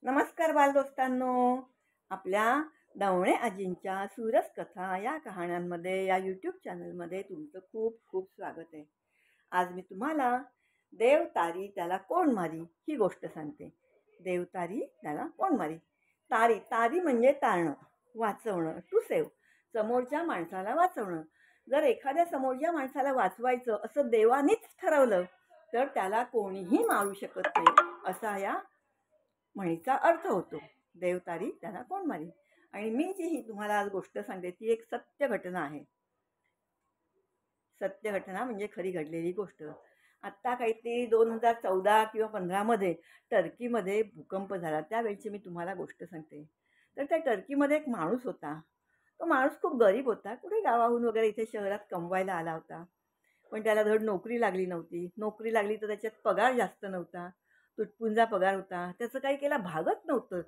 नमस्कार बालदोस्तांनो. आपल्या डवणे आजींच्या सुरस कथा या कहाण्यांमध्ये या यूट्यूब चॅनलमध्ये तुमचं खूप खूप स्वागत आहे. आज मी तुम्हाला देव तारी त्याला कोण मारी ही गोष्ट सांगते. देव तारी त्याला कोण मारी. तारी तारी म्हणजे तारणं, वाचवणं, टू सेव्ह, समोरच्या माणसाला वाचवणं. जर एखाद्या समोरच्या माणसाला वाचवायचं असं देवानीच ठरवलं तर त्याला कोणीही मारू शकत नाही असा या म्हणीचा अर्थ होतो. देवतारी त्याला कोण मारी. आणि मी जी ही तुम्हाला आज गोष्ट सांगते ती एक सत्य घटना आहे. सत्य घटना म्हणजे खरी घडलेली गोष्ट. आत्ता काहीतरी 2014 किंवा 15मध्ये टर्कीमध्ये भूकंप झाला. त्यावेळची मी तुम्हाला गोष्ट सांगते. तर त्या टर्कीमध्ये एक माणूस होता. तो माणूस खूप गरीब होता. कुठे गावाहून वगैरे इथे शहरात कमवायला आला होता. पण त्याला धड नोकरी लागली नव्हती. नोकरी लागली तर त्याच्यात पगार जास्त नव्हता. तुटपुंजा पगार होता. त्याचं काही केला भागत नव्हतं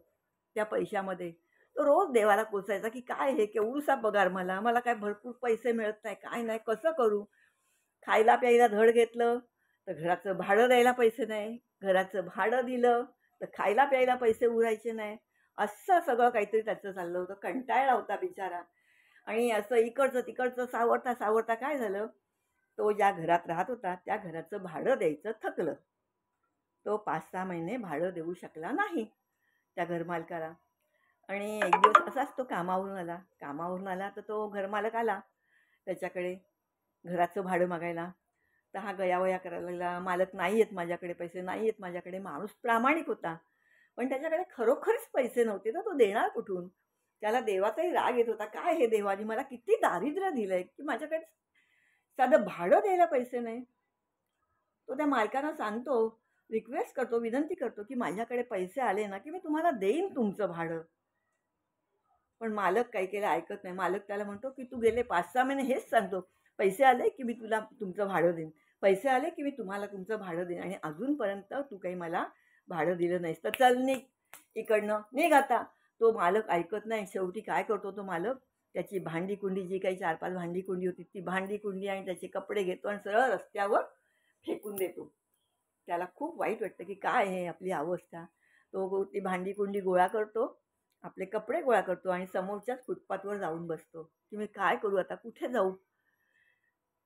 त्या पैशामध्ये. तो रोज देवाला कोसायचा की काय हे केवढूसा पगार, मला काय भरपूर पैसे मिळत नाही, काय नाही, कसं करू. खायला प्यायला धड घेतलं तर घराचं भाडं द्यायला पैसे नाही, घराचं भाडं दिलं तर खायला प्यायला पैसे उरायचे नाही. असं सगळं काहीतरी त्याचं चाललं होतं. कंटाळला होता बिचारा. आणि असं इकडचं तिकडचं सावरता सावरता काय झालं, तो ज्या घरात राहत होता त्या घराचं भाडं द्यायचं थकलं. तो 5-6 महिने भाडं देऊ शकला नाही त्या घरमालकाला. आणि एक दिवस असाच तो कामावरून आला तर तो घरमालक आला त्याच्याकडे घराचं भाडं मागायला. तर हा गयावया करायला लागला, मालक नाही आहेत माझ्याकडे पैसे, नाही आहेत माझ्याकडे. माणूस प्रामाणिक होता पण त्याच्याकडे खरोखरच पैसे नव्हते तर तो देणार कुठून. त्याला देवाचाही राग येत होता. काय हे देवानी मला किती दारिद्र्य दिलंय की माझ्याकडे साधं भाडं द्यायला पैसे नाही. तो त्या मालकांना सांगतो, रिक्वेस्ट करतो, विनंती करतो की माझ्याकडे पैसे आले ना की मी तुम्हाला देईन तुमचं भाडं. पण मालक काही केलं ऐकत नाही. मालक त्याला म्हणतो की तू गेले 5-6 महिने हेच सांगतो, पैसे आले की मी तुला तुमचं भाडं देईन, पैसे आले की मी तुम्हाला तुमचं भाडं देईन, आणि अजूनपर्यंत तू काही मला भाडं दिलं नाहीस, तर चल निघ इकडनं, निघ आता. तो मालक ऐकत नाही. शेवटी काय करतो तो मालक, त्याची भांडी कुंडी, जी काही 4-5 भांडी कुंडी होती ती भांडी कुंडी आणि त्याचे कपडे घेतो आणि सरळ रस्त्यावर फेकून देतो. त्याला खूप वाईट वाटतं की काय हे आपली अवस्था. तो ती भांडी कुंडी गोळा करतो, आपले कपडे गोळा करतो आणि समोरच्याच फुटपाथवर जाऊन बसतो की मी काय करू आता, कुठे जाऊ,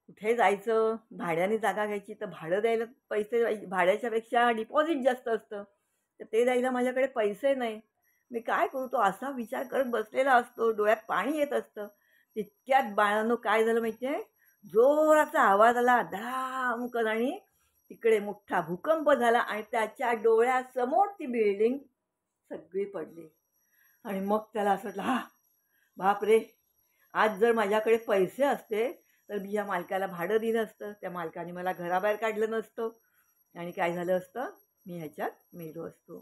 कुठे जायचं. भाड्याने जागा घ्यायची तर भाडं द्यायला पैसे, भाड्याच्या पेक्षा डिपॉझिट जास्त असतं, तर ते द्यायला माझ्याकडे पैसे नाही. मी काय करू. तो असा विचार करत बसलेला असतो, डोळ्यात पाणी येत असतं. तितक्यात बाळांनो काय झालं माहिती आहे, जोराचा आवाज आला धडामकन, आणि तिकडे मोठा भूकंप झाला आणि त्याच्या डोळ्यासमोर ती बिल्डिंग सगळी पडली. आणि मग त्याला असं वाटलं, हा बाप रे, आज जर माझ्याकडे पैसे असते तर मी या मालकाला भाडं दिलं असतं, त्या मालकाने मला घराबाहेर काढलं नसतं आणि काय झालं असतं, मी ह्याच्यात मेलो असतो.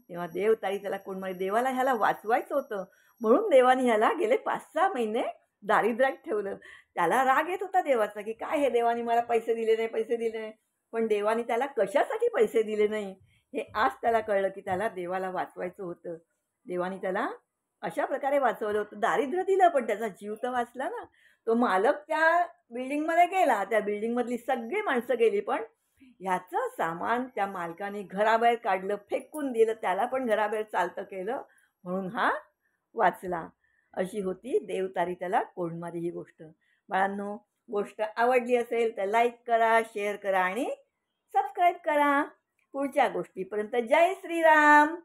तेव्हा देव ताई त्याला कोण मारी. देवाला ह्याला वाचवायचं होतं म्हणून देवाने ह्याला गेले 5-6 महिने दारिद्र्यात ठेवलं. त्याला राग येत होता देवाचा की काय हे देवाने मला पैसे दिले नाही, पैसे दिले नाही. पण देवाने त्याला कशासाठी पैसे दिले नाही हे आज त्याला कळलं की त्याला देवाला वाचवायचं होतं. देवाने त्याला अशा प्रकारे वाचवलं होतं. दारिद्र्य दिलं पण त्याचा जीव तर वाचला ना. तो मालक त्या बिल्डिंगमध्ये गेला, त्या बिल्डिंगमधली सगळी माणसं गेली, पण ह्याचं सामान त्या मालकाने घराबाहेर काढलं, फेकून दिलं, त्याला पण घराबाहेर चालतं केलं, म्हणून हा वाचला. अशी होती देव तारी त्याला कोण मारी ही गोष्ट. बाळांनो, गोष्ट आवडली असेल तर लाईक करा, शेअर करा आणि सबस्क्राईब करा. पुढच्या गोष्टीपर्यंत जय श्रीराम.